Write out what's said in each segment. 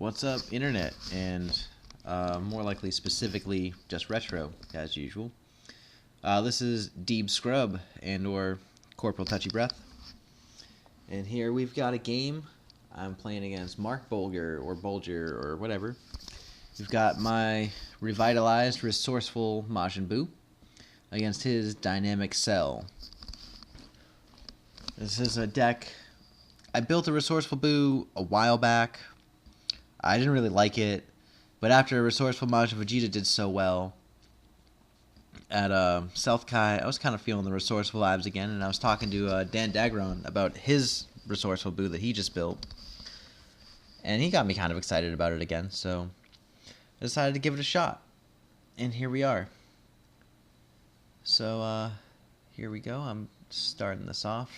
What's up, Internet, and more likely specifically just retro, as usual. This is Deeb Scrub and or Corporal Touchy Breath. And here we've got a game. I'm playing against Marc Bolger or Bolger or whatever. We've got my revitalized Resourceful Buu against his Dynamic Cell. This is a deck. I built a Resourceful Buu a while back. I didn't really like it, but after Resourceful Vegeta did so well at South Kai, I was kind of feeling the Resourceful vibes again, and I was talking to Dan Dagron about his Resourceful Buu that he just built, and he got me kind of excited about it again, so I decided to give it a shot, and here we are. So, here we go. I'm starting this off.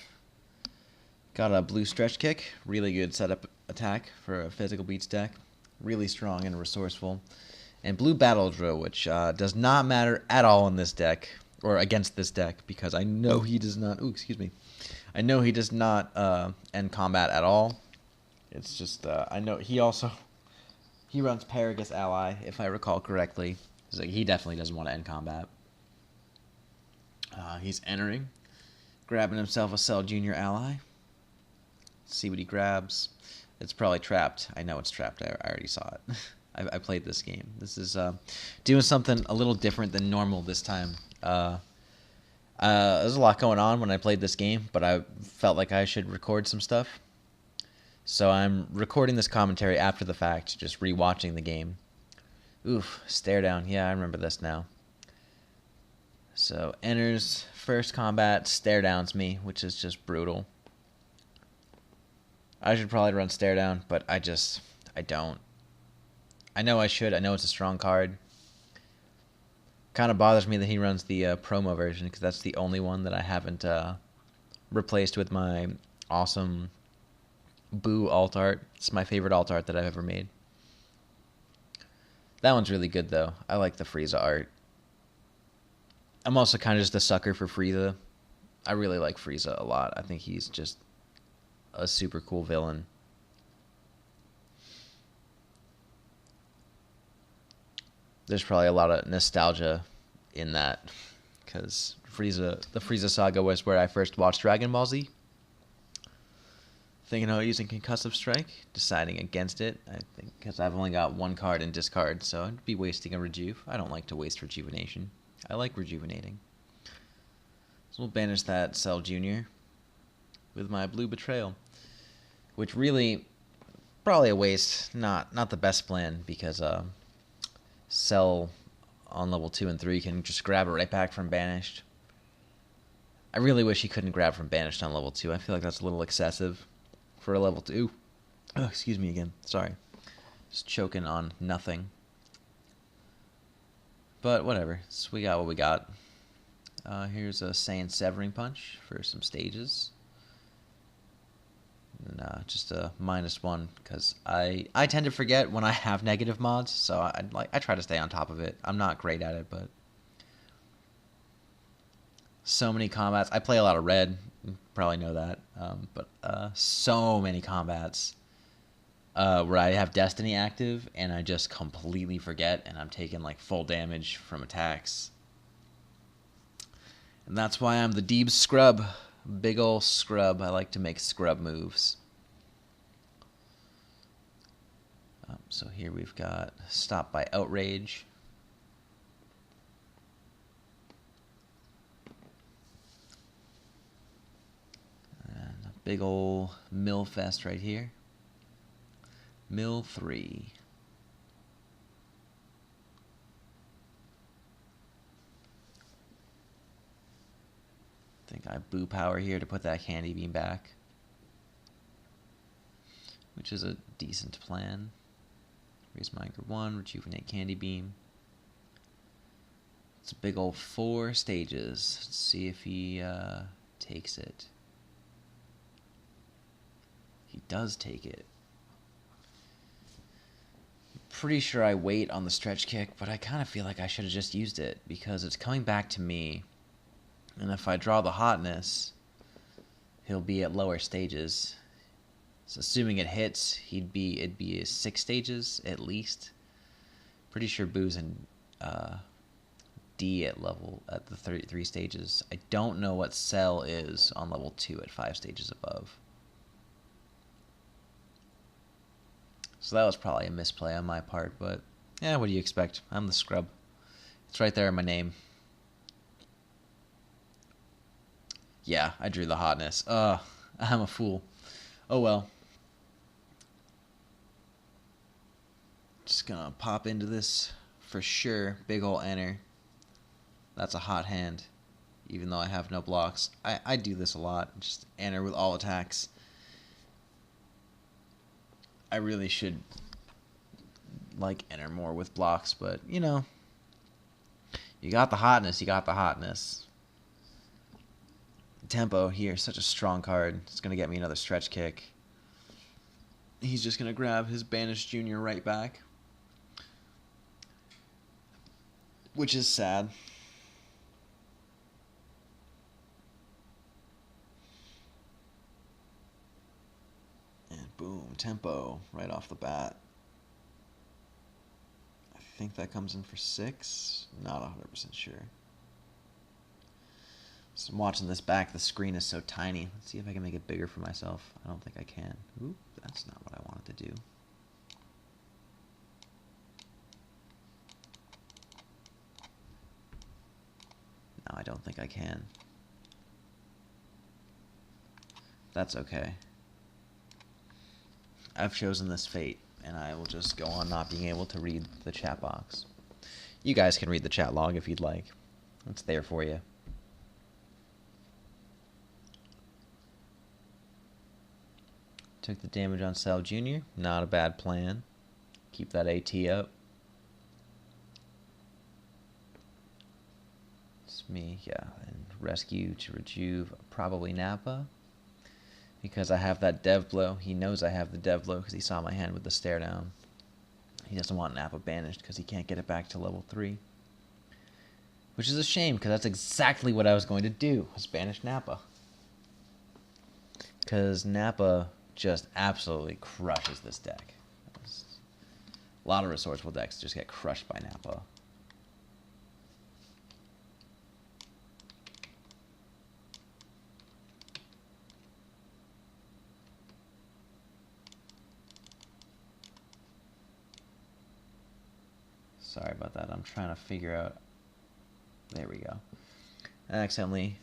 Got a blue stretch kick, really good setup attack for a physical beats deck, really strong and resourceful. And blue battle drill, which does not matter at all in this deck, or against this deck, because I know he does not, I know he does not end combat at all. It's just, I know he runs Paragus Ally, if I recall correctly. So he definitely doesn't want to end combat. He's entering, grabbing himself a Cell Junior ally. See what he grabs. It's probably trapped. I know it's trapped. I already saw it. I played this game. This is doing something a little different than normal this time. There's a lot going on when I played this game, but I felt like I should record some stuff. So I'm recording this commentary after the fact, just rewatching the game. Oof, stare down. Yeah, I remember this now. So enters first combat, stare downs me, which is just brutal. I should probably run stare down, but I don't. I know I should. I know it's a strong card. Kind of bothers me that he runs the promo version, because that's the only one that I haven't replaced with my awesome Buu alt art. It's my favorite alt art that I've ever made. That one's really good, though. I like the Frieza art. I'm also kind of just a sucker for Frieza. I really like Frieza a lot. I think he's just a super cool villain. There's probably a lot of nostalgia in that, because the Frieza saga was where I first watched Dragon Ball Z. Thinking about using Concussive Strike, deciding against it. I think because I've only got one card in discard, so I'd be wasting a rejuve. I don't like to waste rejuvenation. I like rejuvenating. So we'll banish that Cell Junior with my Blue Betrayal, which really probably a waste. Not the best plan, because Cell on level 2 and 3 can just grab it right back from banished. I really wish he couldn't grab from banished on level 2. I feel like that's a little excessive for a level 2. Oh, excuse me again. Sorry. Just choking on nothing. But whatever. So we got what we got. Here's a Saiyan Severing Punch for some stages. And just a -1, because I tend to forget when I have negative mods, so I try to stay on top of it. I'm not great at it, but so many combats. I play a lot of red, you probably know that, but so many combats where I have Destiny active and I just completely forget, and I'm taking like full damage from attacks. And that's why I'm the Deeb Scrub. Big ol' scrub. I like to make scrub moves. So here we've got Stop by Outrage. And a big ol' Mill Fest right here. Mill 3. I think I Buu power here to put that Candy Beam back, which is a decent plan. Raise my anchor 1, rejuvenate Candy Beam. It's a big old 4 stages. Let's see if he takes it. He does take it. Pretty sure I wait on the stretch kick, but I kind of feel like I should have just used it, because it's coming back to me. And if I draw the hotness, he'll be at lower stages. So assuming it hits, it'd be 6 stages at least. Pretty sure Buu's in D at the 33 stages. I don't know what Cell is on level 2 at 5 stages above. So that was probably a misplay on my part, but yeah, what do you expect? I'm the scrub. It's right there in my name. Yeah, I drew the hotness. I'm a fool. Oh well. Just gonna pop into this for sure. Big ol' enter. That's a hot hand, even though I have no blocks. I do this a lot. Just enter with all attacks. I really should like enter more with blocks, but you know, you got the hotness. You got the hotness. Tempo here, such a strong card. It's gonna get me another stretch kick. He's just gonna grab his banished junior right back, which is sad. And boom, tempo right off the bat. I think that comes in for 6. Not 100% sure. So I'm watching this back. The screen is so tiny. Let's see if I can make it bigger for myself. I don't think I can. Oop, that's not what I wanted to do. No, I don't think I can. That's okay. I've chosen this fate, and I will just go on not being able to read the chat box. You guys can read the chat log if you'd like. It's there for you. Took the damage on Cell Jr. Not a bad plan. Keep that AT up. It's me, yeah. And rescue to rejuve, probably Nappa. Because I have that dev blow. He knows I have the dev blow because he saw my hand with the stare down. He doesn't want Nappa banished because he can't get it back to level 3. Which is a shame because that's exactly what I was going to do, was banish Nappa. Because Nappa just absolutely crushes this deck. A lot of resourceful decks just get crushed by Nappa. Sorry about that. I'm trying to figure out. There we go. I accidentally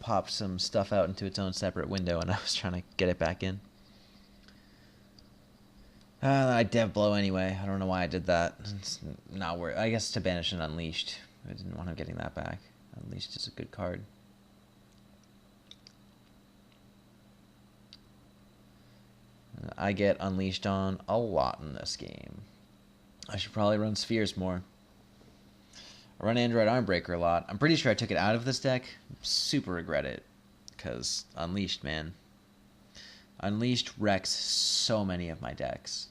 popped some stuff out into its own separate window, and I was trying to get it back in. I dev blow anyway. I don't know why I did that. It's not worth. I guess to banish an Unleashed. I didn't want him getting that back. Unleashed is a good card. I get Unleashed on a lot in this game. I should probably run Spheres more. I run Android Armbreaker a lot. I'm pretty sure I took it out of this deck. Super regret it. Because Unleashed, man. Unleashed wrecks so many of my decks.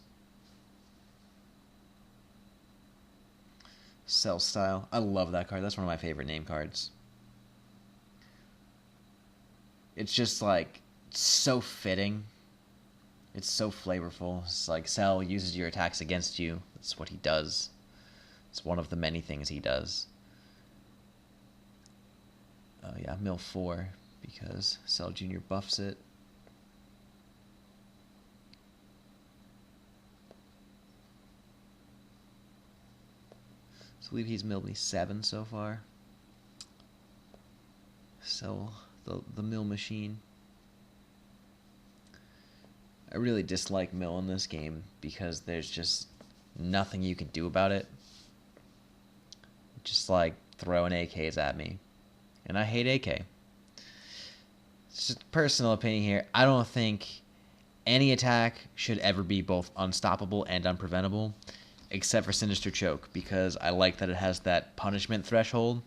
Cell Style. I love that card. That's one of my favorite name cards. It's just like so fitting. It's so flavorful. It's like Cell uses your attacks against you. That's what he does. It's one of the many things he does. Oh yeah, mill 4 because Cell Jr. buffs it. So I believe he's milled me 7 so far. Cell the mill machine. I really dislike mill in this game because there's just nothing you can do about it. Just like throwing AKs at me. And I hate AK. It's just personal opinion here. I don't think any attack should ever be both unstoppable and unpreventable, except for Sinister Choke, because I like that it has that punishment threshold.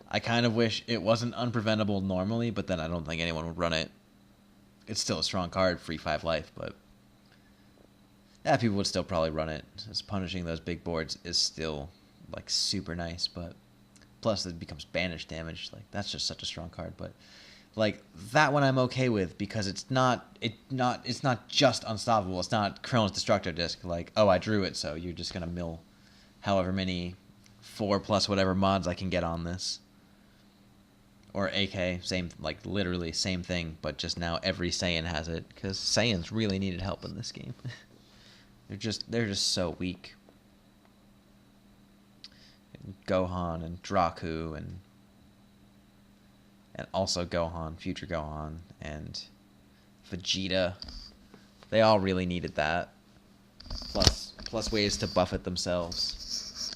I kind of wish it wasn't unpreventable normally, but then I don't think anyone would run it. It's still a strong card, free 5 life, but yeah, people would still probably run it. As punishing those big boards is still like super nice, but plus it becomes banished damage. Like that's just such a strong card. But Like that one I'm okay with because it's not just unstoppable. It's not Krillin's Destructo Disc. Like, oh, I drew it, so you're just gonna mill however many 4 plus whatever mods I can get on this. Or AK, same, like literally same thing, but just now every Saiyan has it because Saiyans really needed help in this game. they're just so weak. And Gohan and Draku and also Gohan, future Gohan, and Vegeta. They all really needed that. Plus ways to buff it themselves.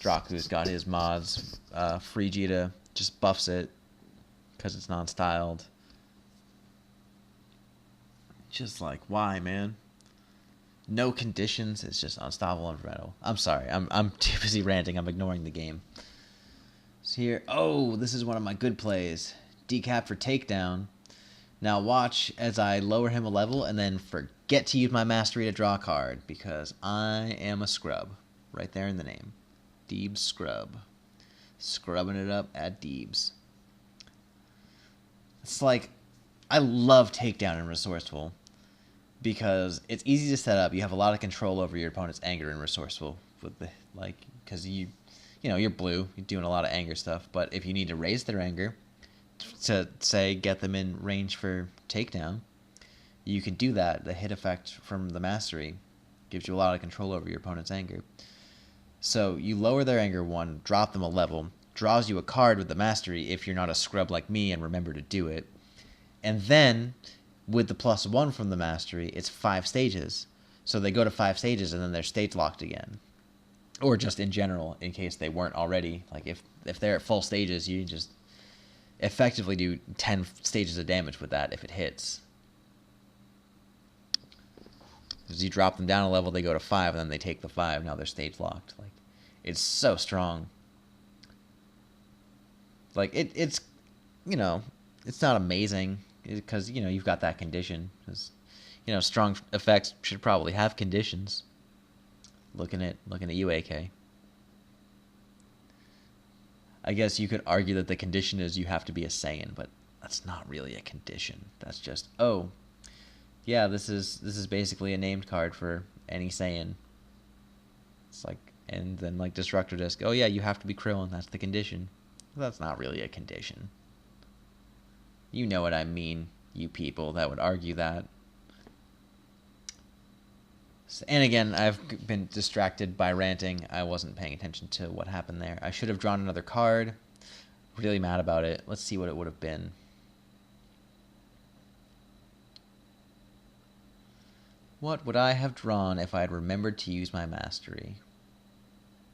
Draku's got his mods. Vegeta just buffs it because it's non-styled. Just like, why, man? No conditions. It's just unstoppable and rental. I'm sorry. I'm too busy ranting. I'm ignoring the game. So here, oh, this is one of my good plays. Decap for takedown. Now watch as I lower him a level and then forget to use my mastery to draw a card because I am a scrub. Right there in the name. DeebZ Scrub. Scrubbing it up at DeebZ. It's like, I love takedown in Resourceful because it's easy to set up. You have a lot of control over your opponent's anger in Resourceful with the, like, because you know, you're blue, you're doing a lot of anger stuff, but if you need to raise their anger to, say, get them in range for takedown, you can do that. The hit effect from the mastery gives you a lot of control over your opponent's anger. So you lower their anger 1, drop them a level, draws you a card with the mastery if you're not a scrub like me and remember to do it. And then, with the +1 from the mastery, it's 5 stages. So they go to 5 stages and then they're stage locked again. Or just in general, in case they weren't already. Like, if they're at full stages, you just effectively do 10 stages of damage with that if it hits. As you drop them down a level, they go to 5, and then they take the 5. Now they're stage locked. Like, it's so strong. Like, it's, you know, it's not amazing, because, you know, you've got that condition. Because, you know, strong effects should probably have conditions. Looking at you, AK. I guess you could argue that the condition is you have to be a Saiyan, but that's not really a condition. That's just, oh, yeah, this is basically a named card for any Saiyan. It's like, and then like Destructor Disc, oh yeah, you have to be Krillin, that's the condition. That's not really a condition. You know what I mean, you people that would argue that. And again, I've been distracted by ranting. I wasn't paying attention to what happened there. I should have drawn another card. Really mad about it. Let's see what it would have been. What would I have drawn if I had remembered to use my mastery?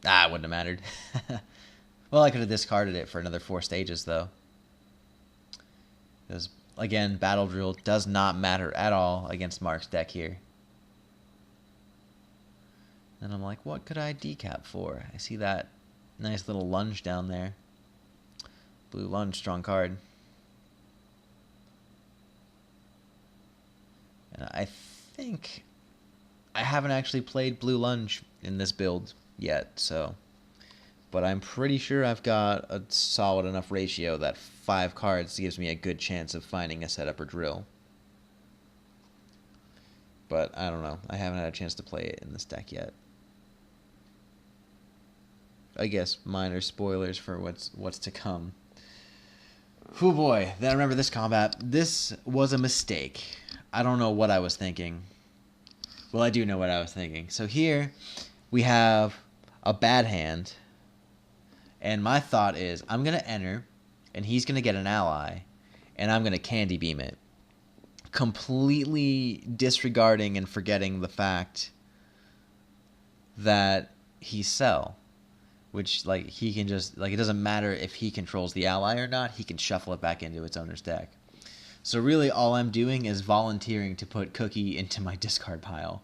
Ah, it wouldn't have mattered. Well, I could have discarded it for another 4 stages, though. Because, again, Battle Drill does not matter at all against Marc's deck here. And I'm like, what could I decap for? I see that nice little lunge down there. Blue lunge, strong card. And I think I haven't actually played blue lunge in this build yet, so. But I'm pretty sure I've got a solid enough ratio that 5 cards gives me a good chance of finding a setup or drill. But I don't know. I haven't had a chance to play it in this deck yet. I guess minor spoilers for what's to come. Oh boy, then I remember this combat. This was a mistake. I don't know what I was thinking. Well, I do know what I was thinking. So here we have a bad hand. And my thought is, I'm going to enter, and he's going to get an ally, and I'm going to candy beam it. Completely disregarding and forgetting the fact that he's Cell. Which, like, he can just, like, it doesn't matter if he controls the ally or not, he can shuffle it back into its owner's deck. So really all I'm doing is volunteering to put Cookie into my discard pile,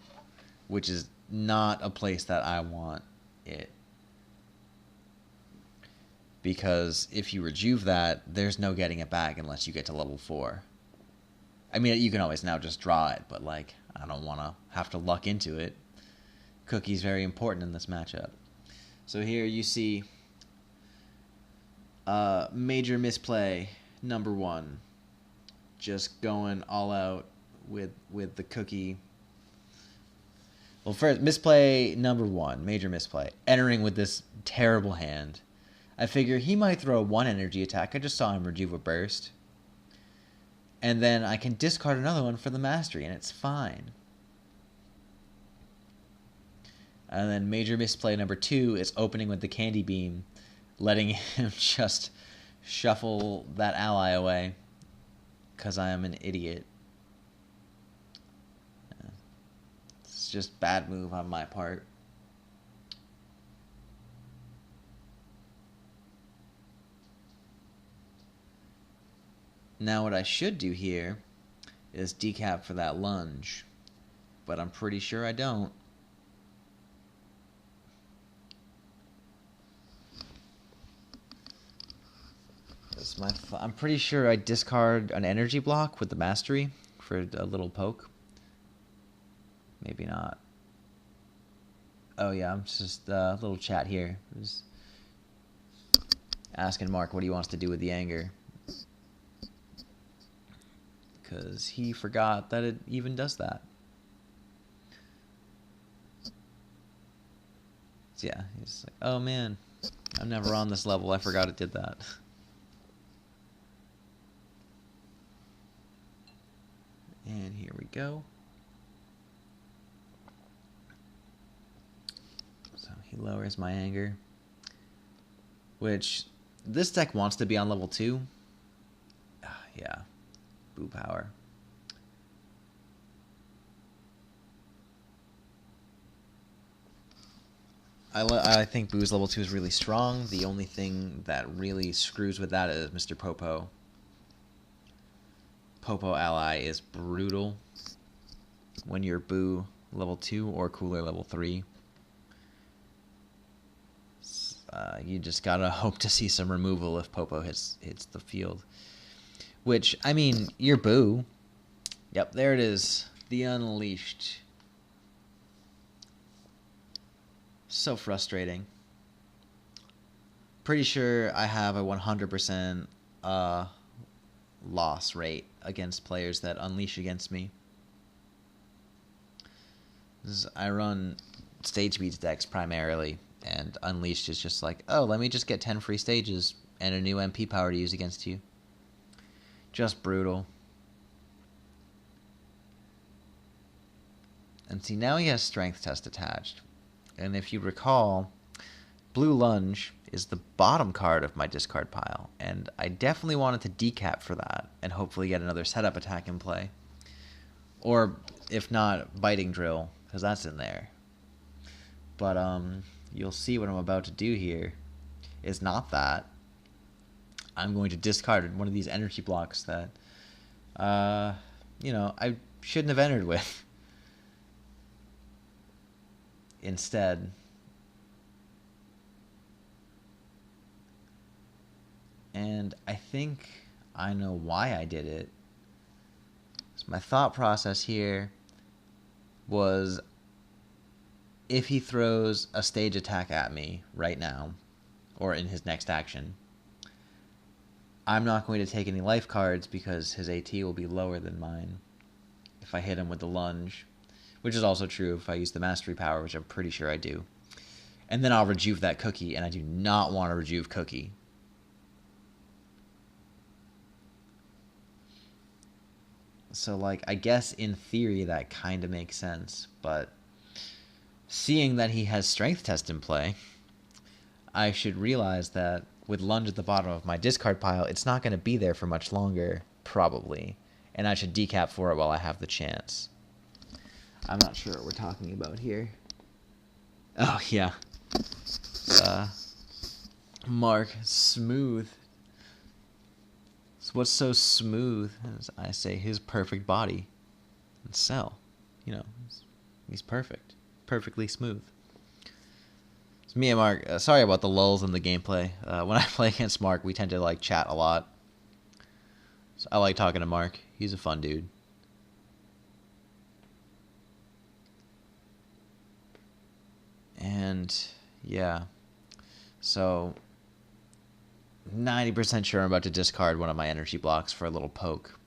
which is not a place that I want it. Because if you rejuve that, there's no getting it back unless you get to level 4. I mean, you can always now just draw it, but, like, I don't want to have to luck into it. Cookie's very important in this matchup. So here you see major misplay. number one. Just going all out with the cookie. Well, first, misplay number one. Major misplay. Entering with this terrible hand. I figure he might throw one energy attack. I just saw him Rejuva Burst. And then I can discard another one for the mastery, and it's fine. And then major misplay number two is opening with the Candy Beam, letting him just shuffle that ally away, because I am an idiot. It's just bad move on my part. Now what I should do here is decap for that lunge, but I'm pretty sure I don't. I'm pretty sure I discard an energy block with the mastery for a little poke. Maybe not. Oh yeah, I'm just a little chat here. Just asking Mark what he wants to do with the anger. Because he forgot that it even does that. So yeah, he's like, oh man, I'm never on this level. I forgot it did that. And here we go. So he lowers my anger. Which, this deck wants to be on level 2. Yeah. Buu power. I think Buu's level 2 is really strong. The only thing that really screws with that is Mr. Popo. Popo ally is brutal when you're Buu level 2 or cooler level 3. You just gotta hope to see some removal if Popo hits the field. Which, I mean, you're Buu. Yep, there it is. The Unleashed. So frustrating. Pretty sure I have a 100% loss rate against players that unleash against me. I run stage speeds decks primarily, and Unleashed is just like, oh, let me just get 10 free stages and a new MP power to use against you. Just brutal. And see, now he has Strength Test attached. And if you recall, Blue Lunge is the bottom card of my discard pile, and I definitely wanted to decap for that and hopefully get another setup attack in play. Or, if not, Biting Drill, because that's in there. But you'll see what I'm about to do here is not that. I'm going to discard one of these energy blocks that, I shouldn't have entered with. Instead, and I think I know why I did it. So my thought process here was, if he throws a stage attack at me right now, or in his next action, I'm not going to take any life cards because his AT will be lower than mine if I hit him with the lunge, which is also true if I use the mastery power, which I'm pretty sure I do. And then I'll rejuve that cookie, and I do not want to rejuve cookie. So, I guess in theory that kind of makes sense, but seeing that he has Strength Test in play, I should realize that with Lunge at the bottom of my discard pile, it's not going to be there for much longer, probably, and I should decap for it while I have the chance. I'm not sure what we're talking about here. Oh, yeah. Mark, smooth. So what's so smooth? As I say, his perfect body. And Cell. He's perfect. Perfectly smooth. It's me and Mark. Sorry about the lulls in the gameplay. When I play against Mark, we tend to, chat a lot. So I like talking to Mark. He's a fun dude. And yeah, so 90% sure I'm about to discard one of my energy blocks for a little poke.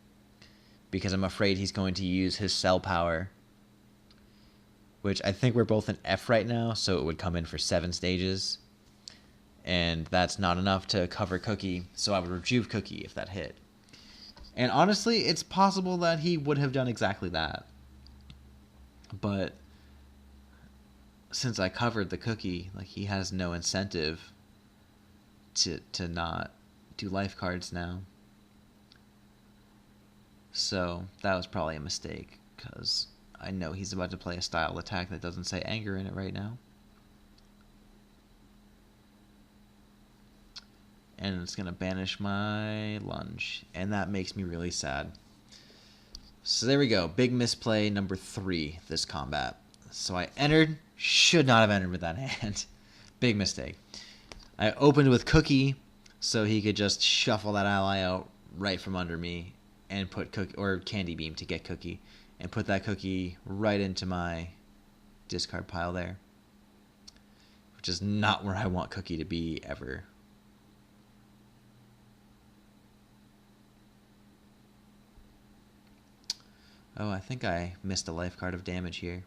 Because I'm afraid he's going to use his cell power. Which I think we're both in F right now, so it would come in for 7 stages. And that's not enough to cover Cookie, so I would rejuve Cookie if that hit. And honestly, it's possible that he would have done exactly that. But since I covered the Cookie, like, he has no incentive to not do life cards now. So that was probably a mistake, because I know he's about to play a style attack that doesn't say anger in it right now. And it's going to banish my lunge, and that makes me really sad. So there we go, big misplay number 3 this combat. So I entered, should not have entered with that hand. Big mistake. I opened with Cookie, so he could just shuffle that ally out right from under me and put Cookie, or Candy Beam to get Cookie, and put that Cookie right into my discard pile there. Which is not where I want Cookie to be ever. Oh, I think I missed a life card of damage here.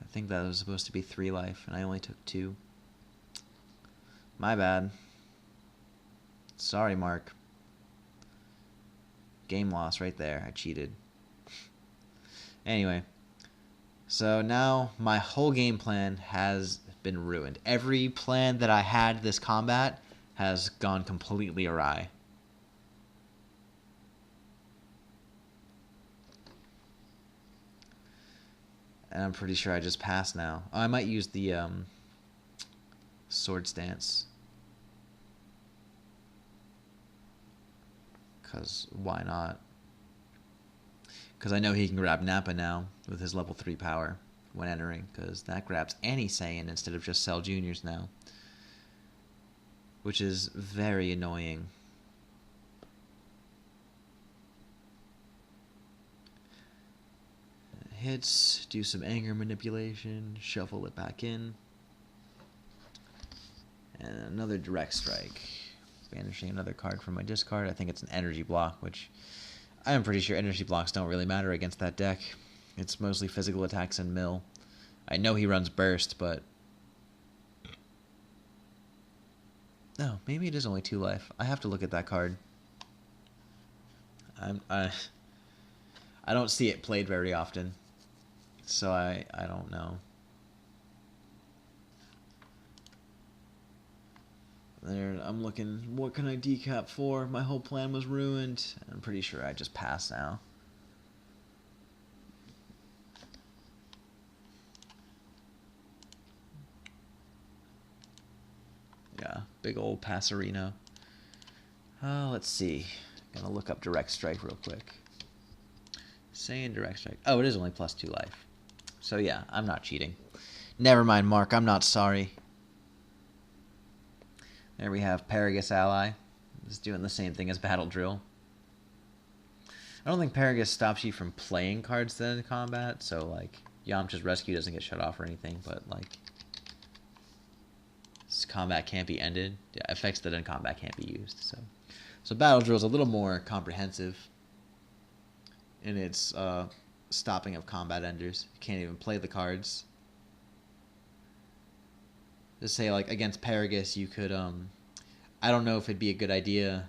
I think that was supposed to be 3 life, and I only took 2. My bad. Sorry, Mark. Game loss right there. I cheated. Anyway, so now my whole game plan has been ruined. Every plan that I had this combat has gone completely awry. And I'm pretty sure I just passed now. Oh, I might use the sword stance. Because why not? Because I know he can grab Nappa now with his level 3 power when entering. Because that grabs any Saiyan instead of just Cell Juniors now. Which is very annoying. Hits, do some anger manipulation, shuffle it back in. And another direct strike. Banishing another card from my discard. I think it's an energy block, which I'm pretty sure energy blocks don't really matter against that deck. It's mostly physical attacks and mill. I know he runs burst, but no, maybe it is only 2 life. I have to look at that card. I don't see it played very often, so I don't know. There, I'm looking, what can I decap for? My whole plan was ruined. I'm pretty sure I just passed now. Yeah, big old Passerino. Let's see. Gonna look up direct strike real quick. Saying direct strike. Oh, it is only plus 2 life. So yeah, I'm not cheating. Never mind, Mark. I'm not sorry. There we have Paragus Ally. It's doing the same thing as Battle Drill. I don't think Paragus stops you from playing cards then in combat, so like Yamcha's Rescue doesn't get shut off or anything, but like this combat can't be ended. Yeah, effects that in combat can't be used. So Battle Drill is a little more comprehensive in its stopping of combat enders. You can't even play the cards. Just say like against Paragus you could I don't know if it'd be a good idea,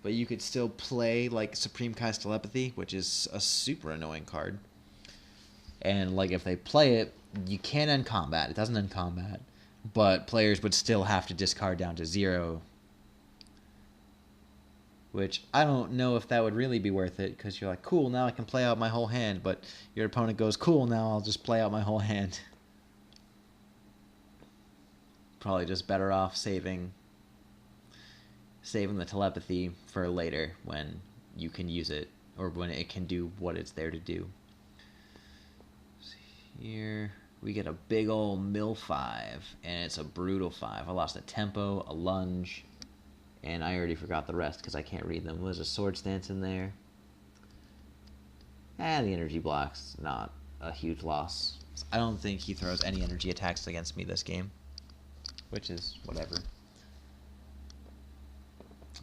but you could still play like Supreme Kai's Telepathy, which is a super annoying card. And like if they play it, you can end combat. It doesn't end combat, but players would still have to discard down to 0. Which I don't know if that would really be worth it, because you're like, cool, now I can play out my whole hand, but your opponent goes, cool, now I'll just play out my whole hand. Probably just better off saving the telepathy for later when you can use it, or when it can do what it's there to do. So here we get a big old mill 5, and it's a brutal 5. I lost a tempo, a lunge, and I already forgot the rest because I can't read them. There's a sword stance in there. And the energy block's not a huge loss. I don't think he throws any energy attacks against me this game, which is whatever.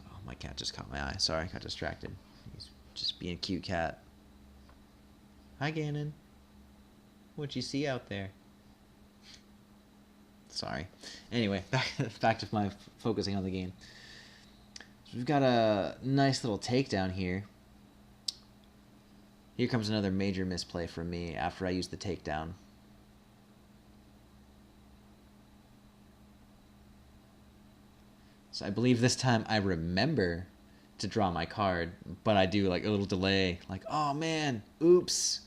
Oh, my cat just caught my eye. Sorry, I got distracted. He's just being a cute cat. Hi, Ganon. What'd you see out there? Sorry. Anyway, back to my focusing on the game. So we've got a nice little takedown here. Here comes another major misplay from me after I use the takedown. So I believe this time I remember to draw my card, but I do like a little delay, like, oh man, oops.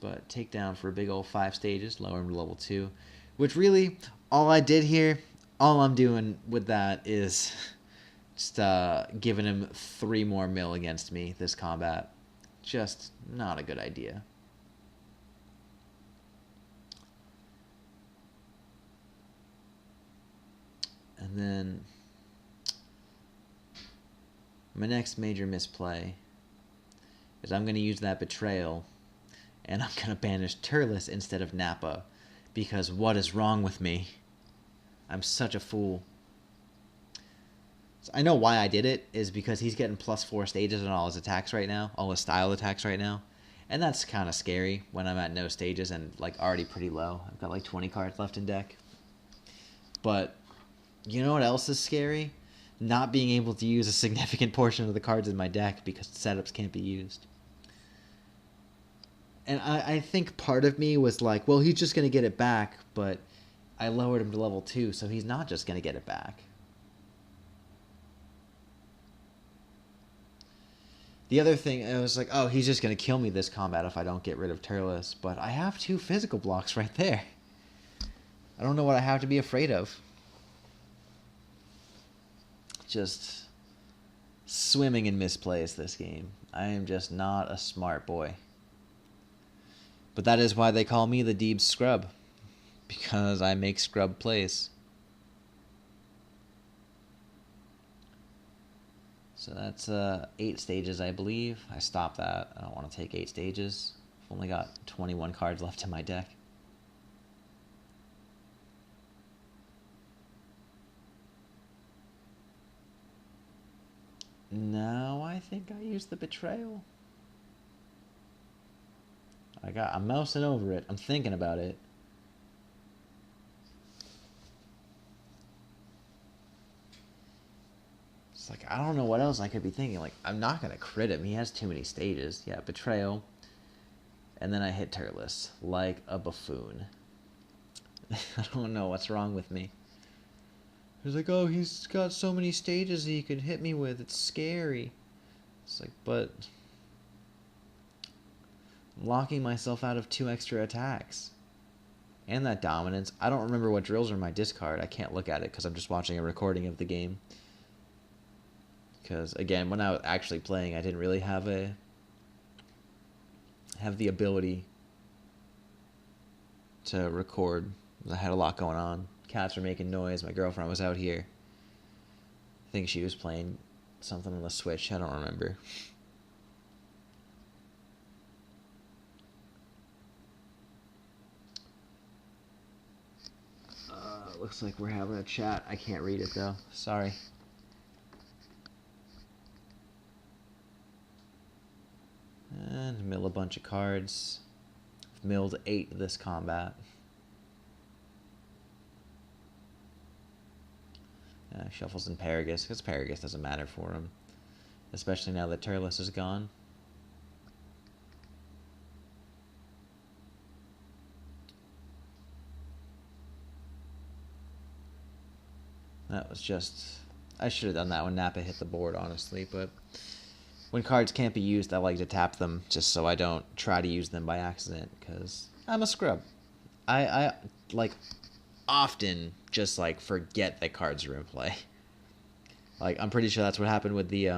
But takedown for a big old 5 stages, lower him to level 2, which really, all I did here, all I'm doing with that is just giving him 3 more mil against me this combat. Just not a good idea. And then my next major misplay is I'm going to use that betrayal, and I'm going to banish Turles instead of Nappa, because what is wrong with me? I'm such a fool. So I know why I did it, is because he's getting +4 stages on all his attacks right now, all his style attacks right now, and that's kind of scary when I'm at no stages and like already pretty low. I've got like 20 cards left in deck. But you know what else is scary? Not being able to use a significant portion of the cards in my deck because setups can't be used. And I think part of me was like, well, he's just going to get it back, but I lowered him to level 2, so he's not just going to get it back. The other thing, I was like, oh, he's just going to kill me this combat if I don't get rid of Turles, but I have 2 physical blocks right there. I don't know what I have to be afraid of. Just swimming in misplays this game. I am just not a smart boy. But that is why they call me the DeebZ Scrub, because I make scrub plays. So that's 8 stages, I believe. I stopped that. I don't want to take 8 stages. I've only got 21 cards left in my deck. No, I think I used the betrayal. I'm mousing over it. I'm thinking about it. It's like, I don't know what else I could be thinking. Like, I'm not going to crit him. He has too many stages. Yeah, betrayal. And then I hit Turles like a buffoon. I don't know what's wrong with me. He's like, oh, he's got so many stages he could hit me with. It's scary. It's like, but I'm locking myself out of 2 extra attacks. And that dominance. I don't remember what drills are in my discard. I can't look at it because I'm just watching a recording of the game. Because, again, when I was actually playing, I didn't really have the ability to record. I had a lot going on. Cats were making noise. My girlfriend was out here. I think she was playing something on the Switch. I don't remember. Looks like we're having a chat. I can't read it, though. Sorry. And mill a bunch of cards. I've milled 8 this combat. Shuffles in Paragus, because Paragus doesn't matter for him. Especially now that Turles is gone. That was just... I should have done that when Nappa hit the board, honestly, but... When cards can't be used, I like to tap them just so I don't try to use them by accident, because I'm a scrub. I like, often just, like, forget that cards are in play. Like, I'm pretty sure that's what happened with the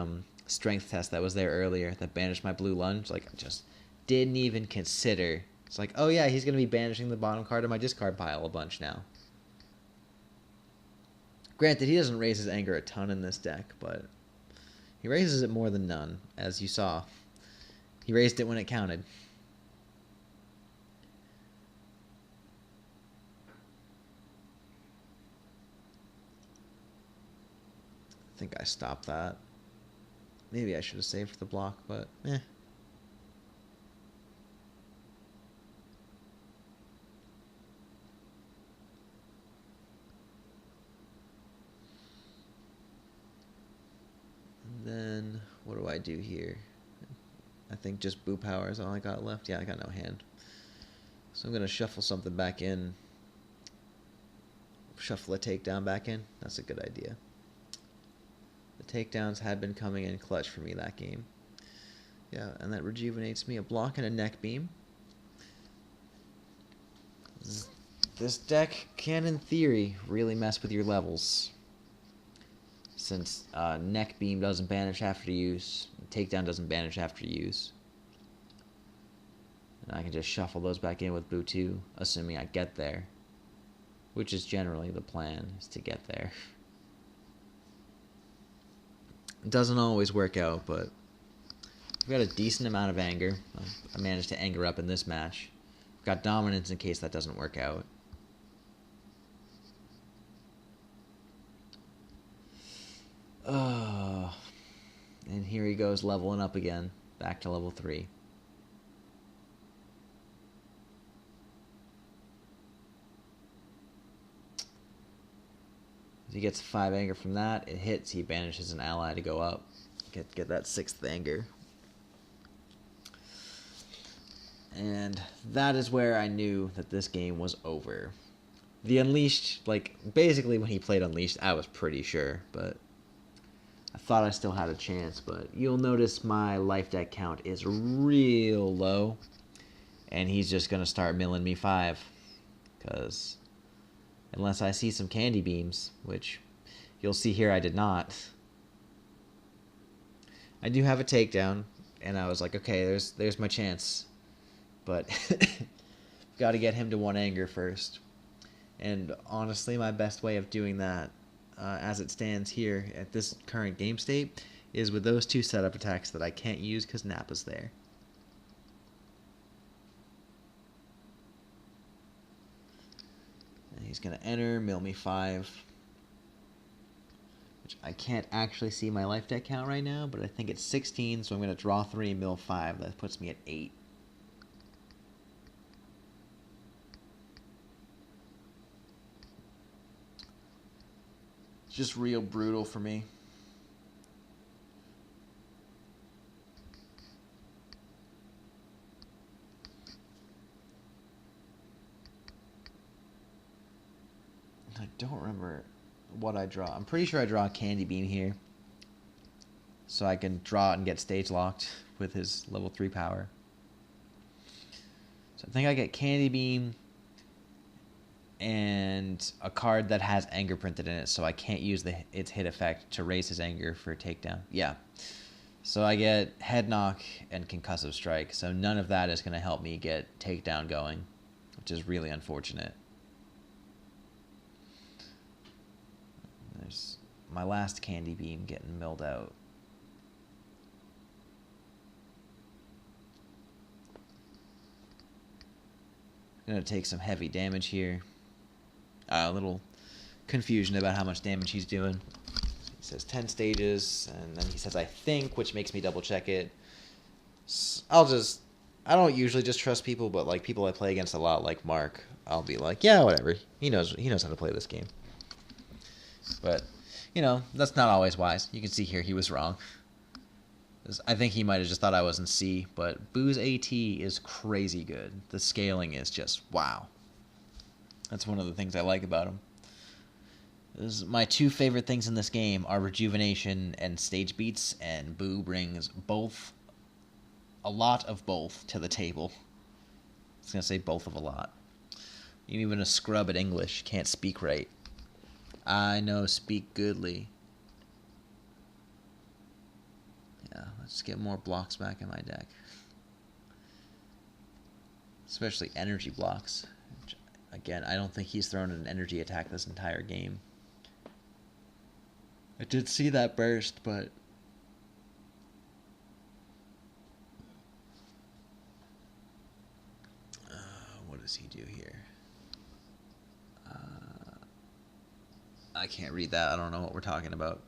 strength test that was there earlier that banished my blue lunge. Like, I just didn't even consider. It's like, oh yeah, he's going to be banishing the bottom card of my discard pile a bunch now. Granted, he doesn't raise his anger a ton in this deck, but he raises it more than none, as you saw. He raised it when it counted. think I stopped that. Maybe I should have saved the block, but eh. And then, what do I do here? I think just Buu power is all I got left. Yeah, I got no hand. So I'm going to shuffle something back in. Shuffle a takedown back in. That's a good idea. The takedowns had been coming in clutch for me that game. Yeah, and that rejuvenates me. A block and a neck beam. This deck can, in theory, really mess with your levels. Since neck beam doesn't banish after use, takedown doesn't banish after use. And I can just shuffle those back in with Buu 2, assuming I get there. Which is generally the plan, is to get there. It doesn't always work out, but I've got a decent amount of anger. I managed to anger up in this match. I've got dominance in case that doesn't work out. And here he goes leveling up again, back to level 3. He gets 5 anger from that. It hits. He banishes an ally to go up. Get that 6th anger. And that is where I knew that this game was over. The Unleashed, like, basically when he played Unleashed, I was pretty sure, but I thought I still had a chance. But you'll notice my life deck count is real low, and he's just going to start milling me 5, because unless I see some candy beams, which you'll see here I did not. I do have a takedown, and I was like, okay, there's my chance. But got to get him to 1 anger first. And honestly, my best way of doing that, as it stands here at this current game state, is with those 2 setup attacks that I can't use because Nappa's there. He's going to enter, mill me 5. Which I can't actually see my life deck count right now, but I think it's 16, so I'm going to draw 3, mill 5. That puts me at 8. It's just real brutal for me. I don't remember what I draw. I'm pretty sure I draw a candy beam here. So I can draw it and get stage locked with his level 3 power. So I think I get candy beam and a card that has anger printed in it, so I can't use its hit effect to raise his anger for takedown. Yeah. So I get head knock and concussive strike, so none of that is going to help me get takedown going, which is really unfortunate. There's my last candy beam getting milled out. Gonna take some heavy damage here. A little confusion about how much damage he's doing. He says 10 stages, and then he says I think, which makes me double check it. I don't usually just trust people, but like people I play against a lot, like Marc, I'll be like, yeah, whatever. He knows how to play this game. But, you know, that's not always wise. You can see here he was wrong. I think he might have just thought I was in C, but Buu's AT is crazy good. The scaling is just wow. That's one of the things I like about him. My 2 favorite things in this game are rejuvenation and stage beats, and Buu brings a lot of both to the table. I was going to say both of a lot. Even a scrub at English can't speak right. I know speak goodly. Yeah, let's get more blocks back in my deck. Especially energy blocks. Which, again, I don't think he's thrown an energy attack this entire game. I did see that burst, but what does he do here? I can't read that. I don't know what we're talking about.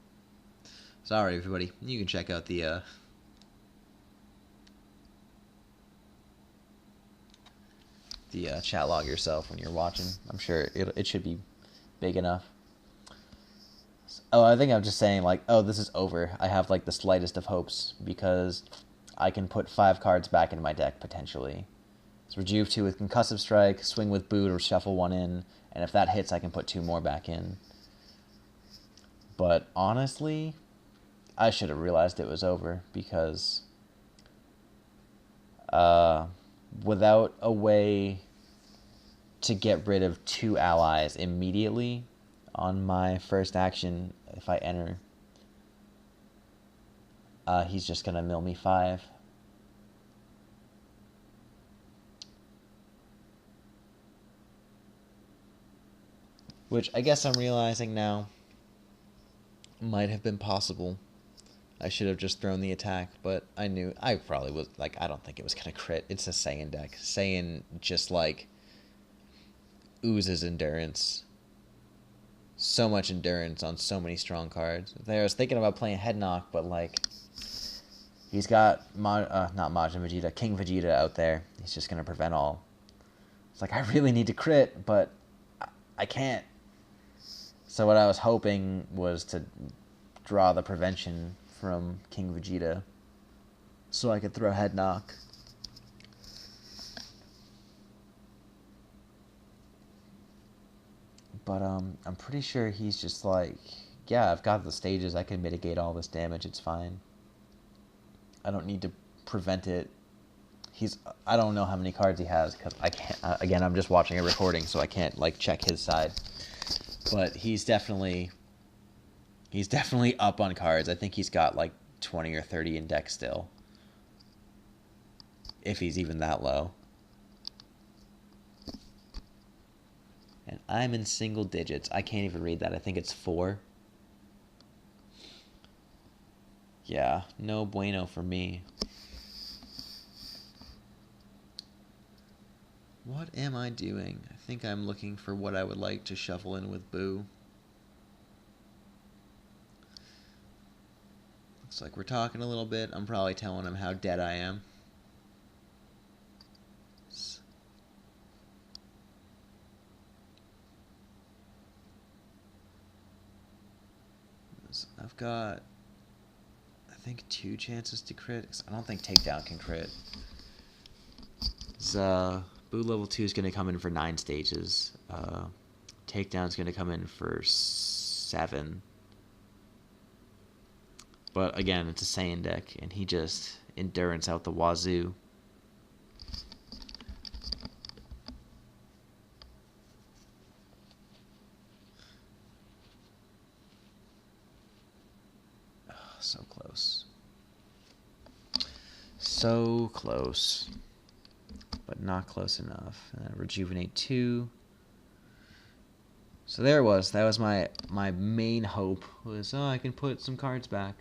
Sorry, everybody. You can check out the chat log yourself when you're watching. I'm sure it should be big enough. Oh, I think I'm just saying, like, oh, this is over. I have, like, the slightest of hopes, because I can put 5 cards back in my deck, potentially. It's Rejuve 2 with Concussive Strike, Swing with Buu to shuffle 1 in, and if that hits, I can put 2 more back in. But, honestly, I should have realized it was over, because without a way to get rid of 2 allies immediately on my first action, if I enter, he's just going to mill me 5. Which I guess I'm realizing now might have been possible. I should have just thrown the attack, but I probably was, like, I don't think it was going to crit. It's a Saiyan deck. Saiyan just, like, oozes endurance. So much endurance on so many strong cards. I was thinking about playing Head Knock, but, like, he's got, not Majin Vegeta, King Vegeta out there. He's just going to prevent all. It's like, I really need to crit, but I can't. So what I was hoping was to draw the prevention from King Vegeta so I could throw Head Knock. But I'm pretty sure he's just like, yeah, I've got the stages, I can mitigate all this damage, it's fine. I don't need to prevent it. I don't know how many cards he has, because I can't, again, I'm just watching a recording, so I can't, like, check his side. But he's definitely up on cards. I think he's got, like, 20 or 30 in deck still, if he's even that low. And I'm in single digits. I can't even read that. I think it's 4. Yeah, no bueno for me. What am I doing? I think I'm looking for what I would like to shuffle in with Buu. Looks like we're talking a little bit. I'm probably telling him how dead I am. I've got, I think, 2 chances to crit. I don't think Takedown can crit. Buu level 2 is going to come in for 9 stages. Takedown is going to come in for 7. But again, it's a Saiyan deck, and he just endurance out the wazoo. Oh, so close. So close. But not close enough. Rejuvenate 2. So there it was. That was my main hope, was, oh, I can put some cards back.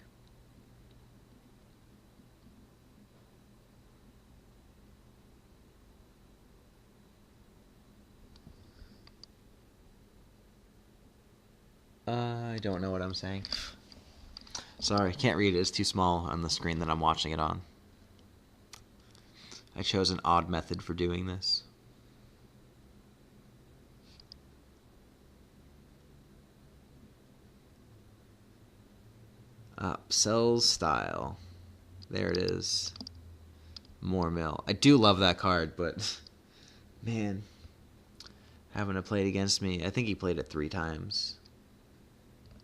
I don't know what I'm saying. Sorry, can't read it. It's too small on the screen that I'm watching it on. I chose an odd method for doing this. Cell's Style. There it is. More mill. I do love that card, but man, having to play it against me. I think he played it 3 times.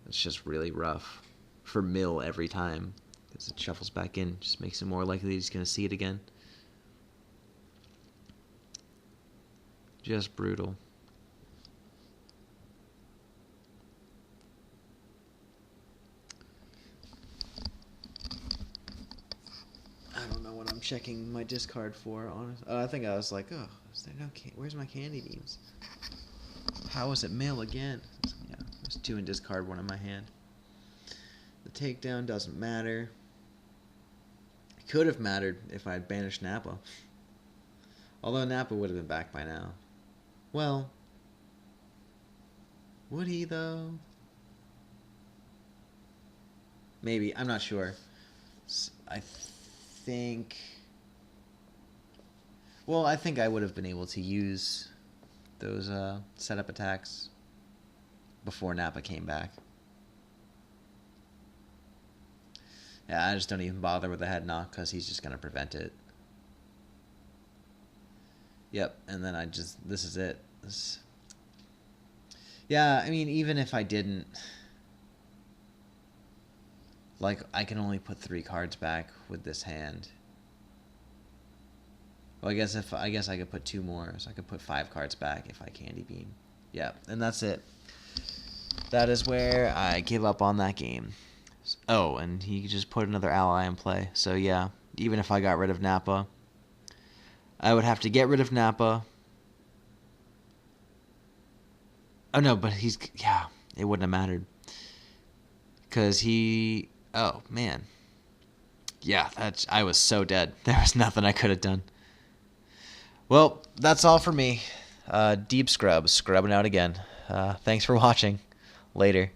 It's just really rough for mill every time, because it shuffles back in. Just makes it more likely he's going to see it again. Just brutal. I don't know what I'm checking my discard for, honestly. I think I was like, oh, is there no where's my candy beans? How is it mill again? Yeah, there's 2 in discard, 1 in my hand. The takedown doesn't matter. It could have mattered if I had banished Nappa. Although Nappa would have been back by now. Well, would he though? Maybe. I'm not sure. I think... Well, I think I would have been able to use those setup attacks before Nappa came back. Yeah, I just don't even bother with the head knock because he's just going to prevent it. Yep, and then this is it. Yeah, I mean, even if I didn't... Like, I can only put 3 cards back with this hand. Well, I guess I could put 2 more, so I could put 5 cards back if I Candy Beam. Yeah, and that's it. That is where I give up on that game. Oh, and he just put another ally in play. So yeah, even if I got rid of Nappa, I would have to get rid of Nappa. Oh no, but it wouldn't have mattered. Because he... Oh, man. Yeah, I was so dead. There was nothing I could have done. Well, that's all for me. Deep Scrub, scrubbing out again. Thanks for watching. Later.